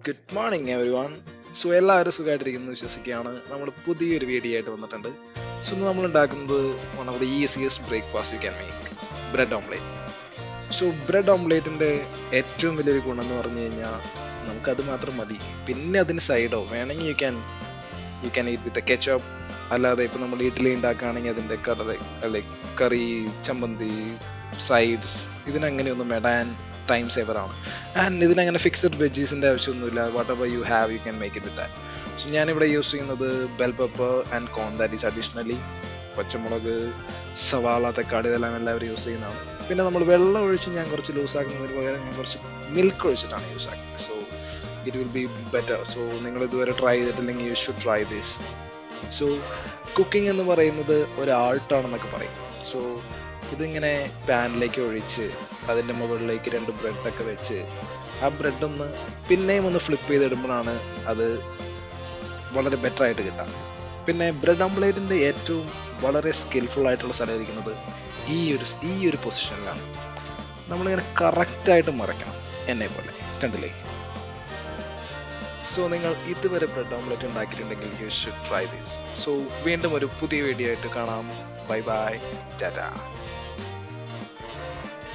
Good morning every one. So എല്ലാവരും സുഖമായിട്ടിരിക്കുന്നു വിശ്വസിക്കുകയാണ്. നമ്മൾ പുതിയൊരു വീഡിയോ ആയിട്ട് വന്നിട്ടുണ്ട്. സോ ഇന്ന് നമ്മൾ ഉണ്ടാക്കുന്നത് one of the easiest breakfast you can make, bread omelette. So bread ഓംലേറ്റിൻ്റെ ഏറ്റവും വലിയൊരു ഗുണം എന്ന് പറഞ്ഞു കഴിഞ്ഞാൽ നമുക്കത് മാത്രം മതി. പിന്നെ അതിന് സൈഡോ വേണമെങ്കിൽ you can eat with ketchup. അല്ലാതെ ഇപ്പം നമ്മൾ ഇഡ്ഡലി ഉണ്ടാക്കുകയാണെങ്കിൽ അതിൻ്റെ കറി, ചമ്മന്തി, സൈഡ്സ് ഇതിനങ്ങനെയൊന്നും ഇടാൻ ടൈം സേവർ ആണ്. ആൻഡ് ഇതിനങ്ങനെ ഫിക്സഡ് വെജീസിൻ്റെ ആവശ്യമൊന്നുമില്ല. Whatever you have you can make it with that. So ഞാനിവിടെ യൂസ് ചെയ്യുന്നത് bell pepper and corn, that is additionally പച്ചമുളക്, സവാള, തക്കാളി ഇതെല്ലാം എല്ലാവരും യൂസ് ചെയ്യുന്നതാണ്. പിന്നെ നമ്മൾ വെള്ളം ഒഴിച്ച് ഞാൻ കുറച്ച് ലൂസാക്കുന്നതിന് പകരം ഞാൻ കുറച്ച് മിൽക്ക് ഒഴിച്ചിട്ടാണ് യൂസ് ആക്കുന്നത്. So it will be better. So നിങ്ങൾ ഇതുവരെ ട്രൈ ചെയ്തിട്ടില്ലെങ്കിൽ U should try this. So cooking എന്ന് പറയുന്നത് ഒരു ആർട്ടാണെന്നൊക്കെ പറയും. സോ ഇതിങ്ങനെ പാനിലേക്ക് ഒഴിച്ച് അതിൻ്റെ മുകളിലേക്ക് 2 ബ്രെഡൊക്കെ വെച്ച് ആ ബ്രെഡൊന്ന് പിന്നെയും ഒന്ന് ഫ്ലിപ്പ് ചെയ്തിടുമ്പോഴാണ് അത് വളരെ ബെറ്റർ ആയിട്ട് കിട്ടുക. പിന്നെ ബ്രെഡ് ഓംലേറ്റിൻ്റെ ഏറ്റവും വളരെ സ്കിൽഫുൾ ആയിട്ടുള്ള സ്ഥലം ഇരിക്കുന്നത് ഈ ഒരു പൊസിഷനിലാണ്. നമ്മളിങ്ങനെ കറക്റ്റായിട്ട് മറയ്ക്കണം, എന്നെ പോലെ കണ്ടില്ലേ. സോ നിങ്ങൾ ഇതുവരെ ബ്രെഡ് ഓംലെറ്റ് ഉണ്ടാക്കിയിട്ടുണ്ടെങ്കിൽ you should try this. So വീണ്ടും ഒരു പുതിയ വീഡിയോ ആയിട്ട് കാണാം. Bye bye, Tata.